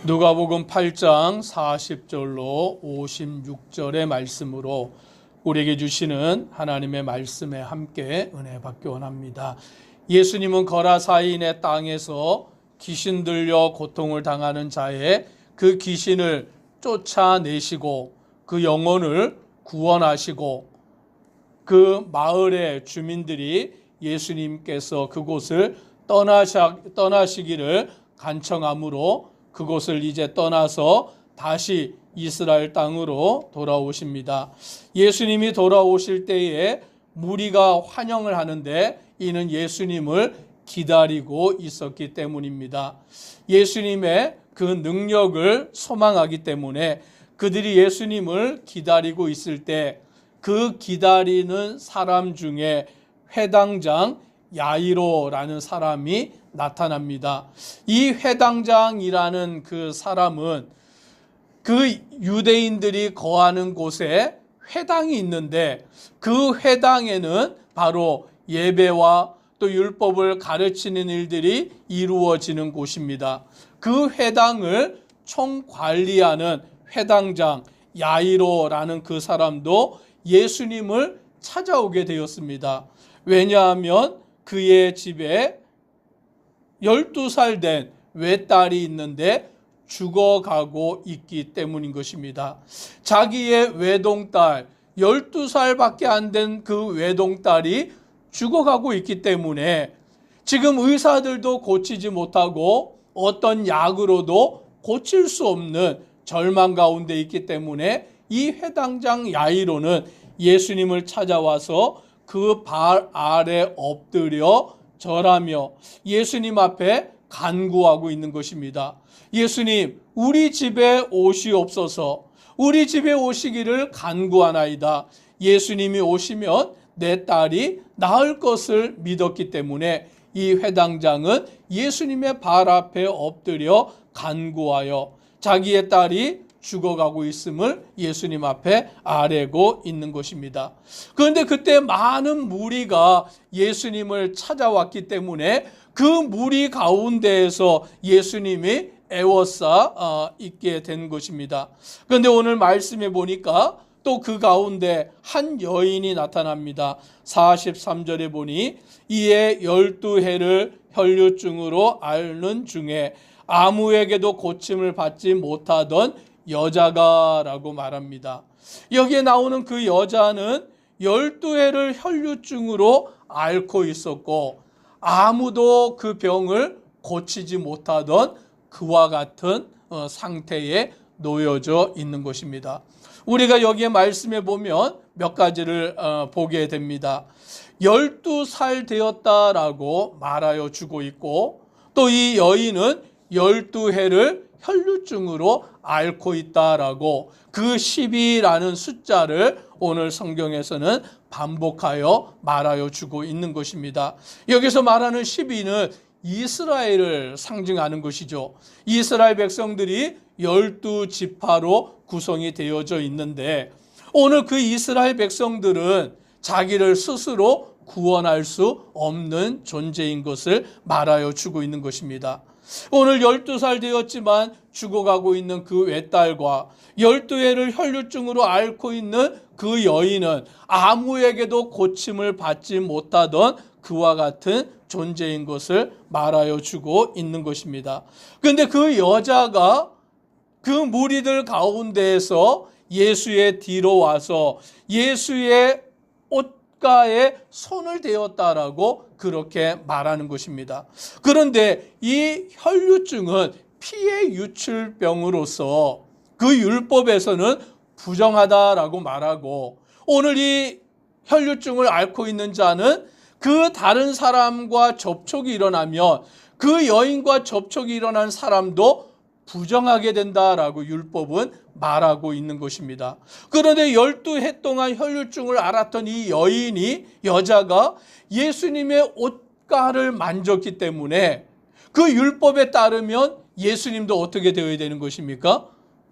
누가복음 8장 40절로 56절의 말씀으로 우리에게 주시는 하나님의 말씀에 함께 은혜 받기 원합니다. 예수님은 거라사인의 땅에서 귀신 들려 고통을 당하는 자의 그 귀신을 쫓아내시고 그 영혼을 구원하시고 그 마을의 주민들이 예수님께서 그곳을 떠나시기를 간청함으로 그곳을 이제 떠나서 다시 이스라엘 땅으로 돌아오십니다. 예수님이 돌아오실 때에 무리가 환영을 하는데 이는 예수님을 기다리고 있었기 때문입니다. 예수님의 그 능력을 소망하기 때문에 그들이 예수님을 기다리고 있을 때 그 기다리는 사람 중에 회당장 야이로라는 사람이 나타납니다. 이 회당장이라는 그 사람은 그 유대인들이 거하는 곳에 회당이 있는데 그 회당에는 바로 예배와 또 율법을 가르치는 일들이 이루어지는 곳입니다. 그 회당을 총관리하는 회당장 야이로라는 그 사람도 예수님을 찾아오게 되었습니다. 왜냐하면 그의 집에 12살 된 외딸이 있는데 죽어가고 있기 때문인 것입니다. 자기의 외동딸 12살밖에 안 된 그 외동딸이 죽어가고 있기 때문에 지금 의사들도 고치지 못하고 어떤 약으로도 고칠 수 없는 절망 가운데 있기 때문에 이 회당장 야이로는 예수님을 찾아와서 그 발 아래 엎드려 절하며 예수님 앞에 간구하고 있는 것입니다. 예수님, 우리 집에 오시옵소서. 우리 집에 오시기를 간구하나이다. 예수님이 오시면 내 딸이 나을 것을 믿었기 때문에 이 회당장은 예수님의 발 앞에 엎드려 간구하여 자기의 딸이 죽어가고 있음을 예수님 앞에 아뢰고 있는 것입니다. 그런데 그때 많은 무리가 예수님을 찾아왔기 때문에 그 무리 가운데에서 예수님이 애워싸 있게 된 것입니다. 그런데 오늘 말씀에 보니까 또 그 가운데 한 여인이 나타납니다. 43절에 보니 이에 12해를 혈류증으로 앓는 중에 아무에게도 고침을 받지 못하던 여자가 라고 말합니다. 여기에 나오는 그 여자는 12해를 혈류증으로 앓고 있었고 아무도 그 병을 고치지 못하던 그와 같은 상태에 놓여져 있는 것입니다. 우리가 여기에 말씀해 보면 몇 가지를 보게 됩니다. 12살 되었다라고 말하여 주고 있고 또 이 여인은 12해를 혈류증으로 앓고 있다라고 그 12라는 숫자를 오늘 성경에서는 반복하여 말하여 주고 있는 것입니다. 여기서 말하는 12는 이스라엘을 상징하는 것이죠. 이스라엘 백성들이 12지파로 구성이 되어져 있는데 오늘 그 이스라엘 백성들은 자기를 스스로 구원할 수 없는 존재인 것을 말하여 주고 있는 것입니다. 오늘 12살 되었지만 죽어가고 있는 그 외딸과 12해를 혈류증으로 앓고 있는 그 여인은 아무에게도 고침을 받지 못하던 그와 같은 존재인 것을 말하여 주고 있는 것입니다. 그런데 그 여자가 그 무리들 가운데에서 예수의 뒤로 와서 예수의 옷가에 손을 대었다라고 그렇게 말하는 것입니다. 그런데 이 혈류증은 피의 유출병으로서 그 율법에서는 부정하다라고 말하고 오늘 이 혈류증을 앓고 있는 자는 그 다른 사람과 접촉이 일어나면 그 여인과 접촉이 일어난 사람도 부정하게 된다라고 율법은 말하고 있는 것입니다. 그런데 12해 동안 혈류증을 앓았던 이 여자가 예수님의 옷가를 만졌기 때문에 그 율법에 따르면 예수님도 어떻게 되어야 되는 것입니까?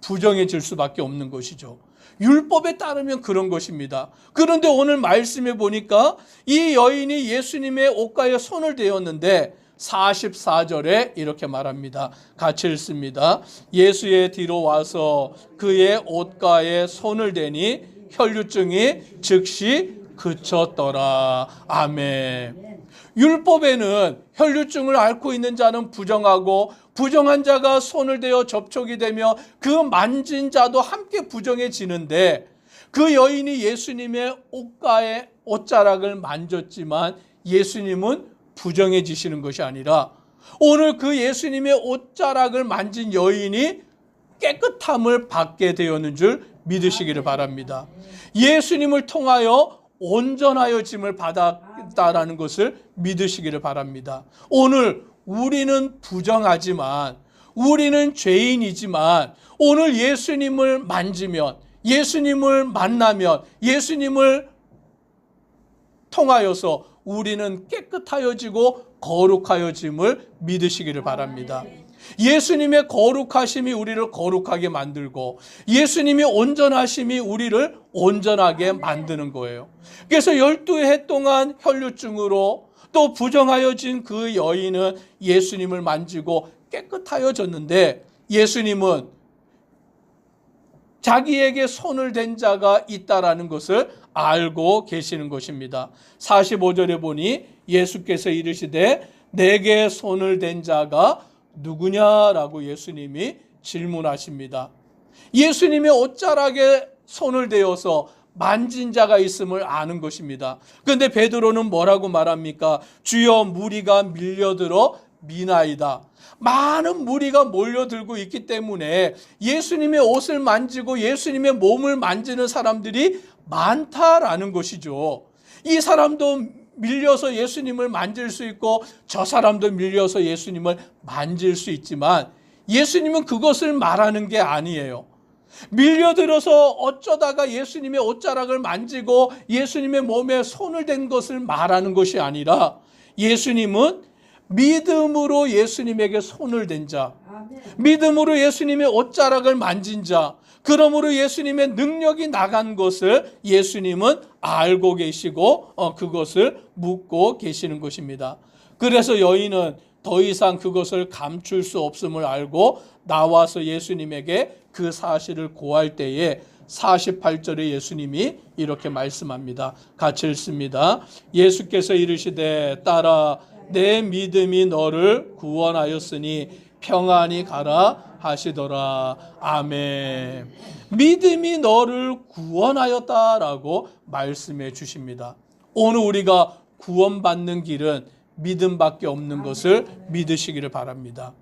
부정해질 수밖에 없는 것이죠. 율법에 따르면 그런 것입니다. 그런데 오늘 말씀에 보니까 이 여인이 예수님의 옷가에 손을 대었는데 44절에 이렇게 말합니다. 같이 읽습니다. 예수의 뒤로 와서 그의 옷가에 손을 대니 혈류증이 즉시 그쳤더라. 아멘. 율법에는 혈류증을 앓고 있는 자는 부정하고 부정한 자가 손을 대어 접촉이 되며 그 만진 자도 함께 부정해지는데, 그 여인이 예수님의 옷가에 옷자락을 만졌지만 예수님은 부정해지시는 것이 아니라 오늘 그 예수님의 옷자락을 만진 여인이 깨끗함을 받게 되었는 줄 믿으시기를 바랍니다. 예수님을 통하여 온전하여짐을 받았다라는 것을 믿으시기를 바랍니다. 오늘 우리는 부정하지만, 우리는 죄인이지만 오늘 예수님을 만지면, 예수님을 만나면, 예수님을 통하여서 우리는 깨끗하여지고 거룩하여짐을 믿으시기를 바랍니다. 예수님의 거룩하심이 우리를 거룩하게 만들고 예수님의 온전하심이 우리를 온전하게 만드는 거예요. 그래서 12해 동안 혈류증으로 또 부정하여진 그 여인은 예수님을 만지고 깨끗하여졌는데, 예수님은 자기에게 손을 댄 자가 있다라는 것을 알고 계시는 것입니다. 45절에 보니 예수께서 이르시되 내게 손을 댄 자가 누구냐라고 예수님이 질문하십니다. 예수님의 옷자락에 손을 대어서 만진 자가 있음을 아는 것입니다. 그런데 베드로는 뭐라고 말합니까? 주여, 무리가 밀려들어 미나이다. 많은 무리가 몰려들고 있기 때문에 예수님의 옷을 만지고 예수님의 몸을 만지는 사람들이 많다라는 것이죠. 이 사람도 밀려서 예수님을 만질 수 있고 저 사람도 밀려서 예수님을 만질 수 있지만 예수님은 그것을 말하는 게 아니에요. 밀려들어서 어쩌다가 예수님의 옷자락을 만지고 예수님의 몸에 손을 댄 것을 말하는 것이 아니라, 예수님은 믿음으로 예수님에게 손을 댄 자, 믿음으로 예수님의 옷자락을 만진 자, 그러므로 예수님의 능력이 나간 것을 예수님은 알고 계시고 그것을 묻고 계시는 것입니다. 그래서 여인은 더 이상 그것을 감출 수 없음을 알고 나와서 예수님에게 그 사실을 고할 때에 48절에 예수님이 이렇게 말씀합니다. 같이 읽습니다. 예수께서 이르시되 딸아, 내 믿음이 너를 구원하였으니 평안히 가라 하시더라. 아멘. 믿음이 너를 구원하였다라고 말씀해 주십니다. 오늘 우리가 구원받는 길은 믿음밖에 없는 것을 믿으시기를 바랍니다.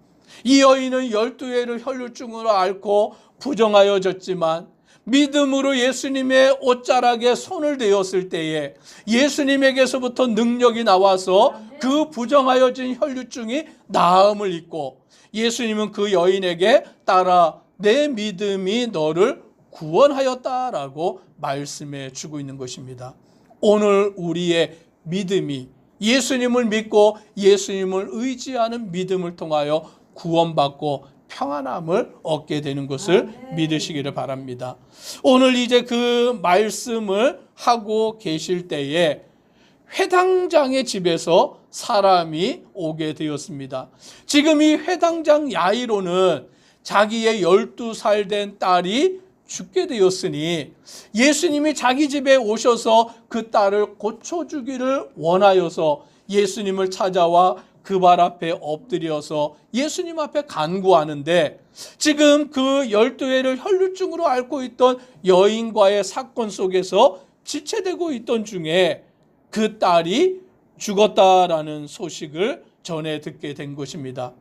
이 여인은 12해를 혈류증으로 앓고 부정하여졌지만 믿음으로 예수님의 옷자락에 손을 대었을 때에 예수님에게서부터 능력이 나와서 그 부정하여진 혈류증이 나음을 입고 예수님은 그 여인에게 따라 내 믿음이 너를 구원하였다라고 말씀해 주고 있는 것입니다. 오늘 우리의 믿음이 예수님을 믿고 예수님을 의지하는 믿음을 통하여 구원받고 평안함을 얻게 되는 것을 믿으시기를 바랍니다. 오늘 이제 그 말씀을 하고 계실 때에 회당장의 집에서 사람이 오게 되었습니다. 지금 이 회당장 야이로는 자기의 12살 된 딸이 죽게 되었으니 예수님이 자기 집에 오셔서 그 딸을 고쳐주기를 원하여서 예수님을 찾아와 그 발 앞에 엎드려서 예수님 앞에 간구하는데, 지금 그 12해를 혈류증으로 앓고 있던 여인과의 사건 속에서 지체되고 있던 중에 그 딸이 죽었다라는 소식을 전해 듣게 된 것입니다.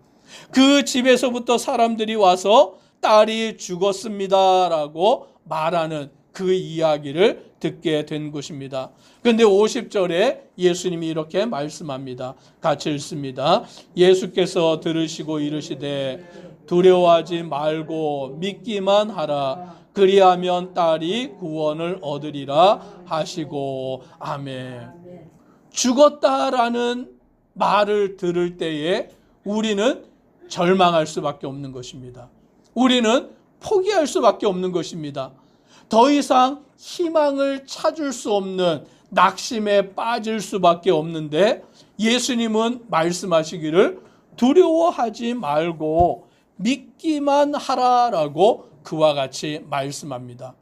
그 집에서부터 사람들이 와서 딸이 죽었습니다라고 말하는 그 이야기를 듣게 된 것입니다. 그런데 50절에 예수님이 이렇게 말씀합니다. 같이 읽습니다. 예수께서 들으시고 이르시되 두려워하지 말고 믿기만 하라. 그리하면 딸이 구원을 얻으리라 하시고. 아멘. 죽었다라는 말을 들을 때에 우리는 절망할 수밖에 없는 것입니다. 우리는 포기할 수밖에 없는 것입니다. 더 이상 희망을 찾을 수 없는, 낙심에 빠질 수밖에 없는데 예수님은 말씀하시기를 두려워하지 말고 믿기만 하라라고 그와 같이 말씀합니다.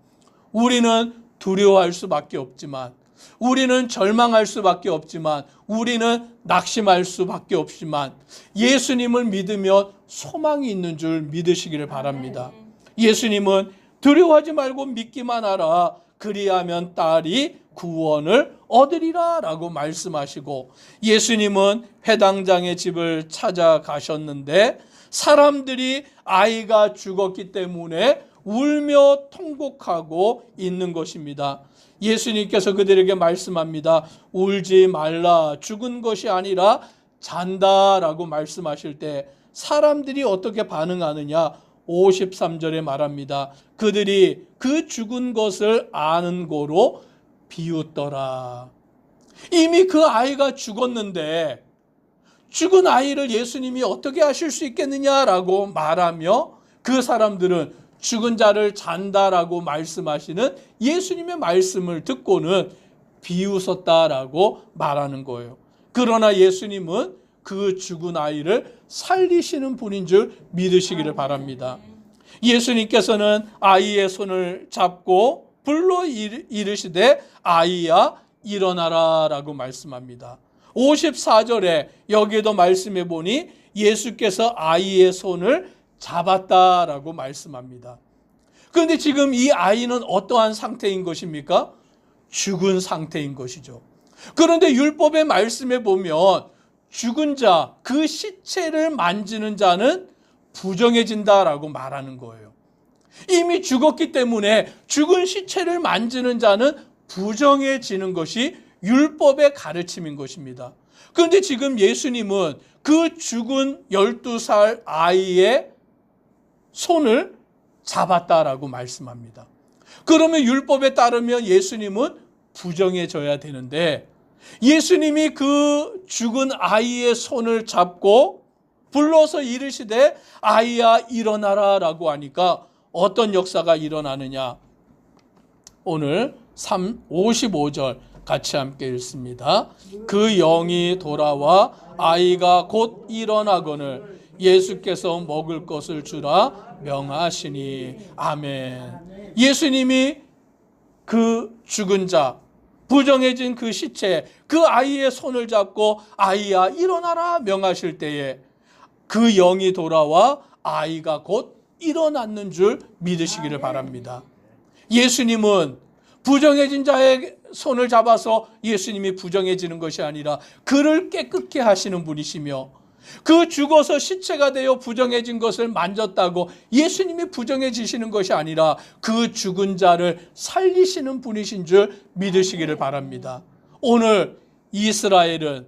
우리는 두려워할 수밖에 없지만, 우리는 절망할 수밖에 없지만, 우리는 낙심할 수밖에 없지만 예수님을 믿으면 소망이 있는 줄 믿으시기를 바랍니다. 예수님은 두려워하지 말고 믿기만 하라, 그리하면 딸이 구원을 얻으리라 라고 말씀하시고, 예수님은 회당장의 집을 찾아가셨는데 사람들이 아이가 죽었기 때문에 울며 통곡하고 있는 것입니다. 예수님께서 그들에게 말씀합니다. 울지 말라, 죽은 것이 아니라 잔다라고 말씀하실 때 사람들이 어떻게 반응하느냐? 53절에 말합니다. 그들이 그 죽은 것을 아는 고로 비웃더라. 이미 그 아이가 죽었는데 죽은 아이를 예수님이 어떻게 하실 수 있겠느냐라고 말하며 그 사람들은 죽은 자를 잔다라고 말씀하시는 예수님의 말씀을 듣고는 비웃었다라고 말하는 거예요. 그러나 예수님은 그 죽은 아이를 살리시는 분인 줄 믿으시기를 바랍니다. 예수님께서는 아이의 손을 잡고 불러 이르시되 아이야 일어나라 라고 말씀합니다. 54절에 여기에도 말씀해 보니 예수께서 아이의 손을 잡았다라고 말씀합니다. 그런데 지금 이 아이는 어떠한 상태인 것입니까? 죽은 상태인 것이죠. 그런데 율법의 말씀에 보면 죽은 자, 그 시체를 만지는 자는 부정해진다라고 말하는 거예요. 이미 죽었기 때문에 죽은 시체를 만지는 자는 부정해지는 것이 율법의 가르침인 것입니다. 그런데 지금 예수님은 그 죽은 12살 아이의 손을 잡았다라고 말씀합니다. 그러면 율법에 따르면 예수님은 부정해져야 되는데 예수님이 그 죽은 아이의 손을 잡고 불러서 이르시되 아이야 일어나라 라고 하니까 어떤 역사가 일어나느냐? 오늘 55절 같이 함께 읽습니다. 그 영이 돌아와 아이가 곧 일어나거늘 예수께서 먹을 것을 주라 명하시니. 아멘. 예수님이 그 죽은 자, 부정해진 그 시체, 그 아이의 손을 잡고 아이야 일어나라 명하실 때에 그 영이 돌아와 아이가 곧 일어났는 줄 믿으시기를 바랍니다. 예수님은 부정해진 자의 손을 잡아서 예수님이 부정해지는 것이 아니라 그를 깨끗게 하시는 분이시며, 그 죽어서 시체가 되어 부정해진 것을 만졌다고 예수님이 부정해지시는 것이 아니라 그 죽은 자를 살리시는 분이신 줄 믿으시기를 바랍니다. 오늘 이스라엘은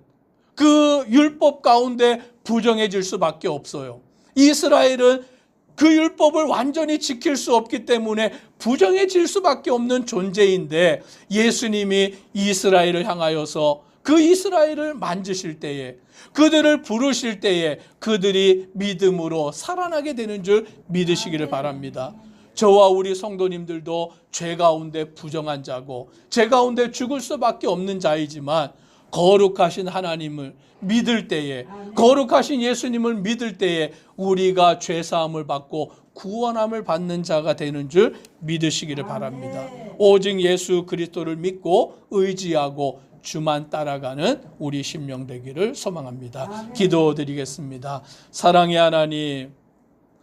그 율법 가운데 부정해질 수밖에 없어요. 이스라엘은 그 율법을 완전히 지킬 수 없기 때문에 부정해질 수밖에 없는 존재인데 예수님이 이스라엘을 향하여서 그 이스라엘을 만지실 때에, 그들을 부르실 때에 그들이 믿음으로 살아나게 되는 줄 믿으시기를 바랍니다. 저와 우리 성도님들도 죄 가운데 부정한 자고 죄 가운데 죽을 수밖에 없는 자이지만 거룩하신 하나님을 믿을 때에, 거룩하신 예수님을 믿을 때에 우리가 죄사함을 받고 구원함을 받는 자가 되는 줄 믿으시기를 바랍니다. 오직 예수 그리스도를 믿고 의지하고 주만 따라가는 우리 심령 되기를 소망합니다. 기도드리겠습니다. 사랑의 하나님,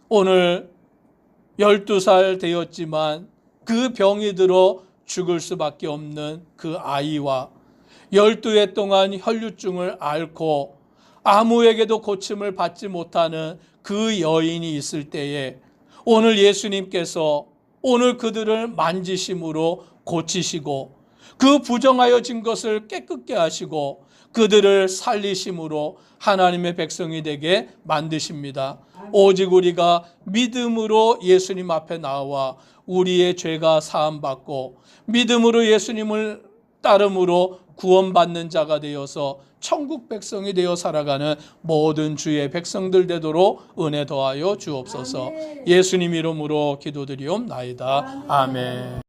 오늘 12살 되었지만 그 병이 들어 죽을 수밖에 없는 그 아이와 12해 동안 혈류증을 앓고 아무에게도 고침을 받지 못하는 그 여인이 있을 때에 오늘 예수님께서 오늘 그들을 만지심으로 고치시고 그 부정하여진 것을 깨끗게 하시고 그들을 살리심으로 하나님의 백성이 되게 만드십니다. 오직 우리가 믿음으로 예수님 앞에 나와 우리의 죄가 사함받고 믿음으로 예수님을 따름으로 구원받는 자가 되어서 천국 백성이 되어 살아가는 모든 주의 백성들 되도록 은혜 더하여 주옵소서. 예수님 이름으로 기도드리옵나이다. 아멘.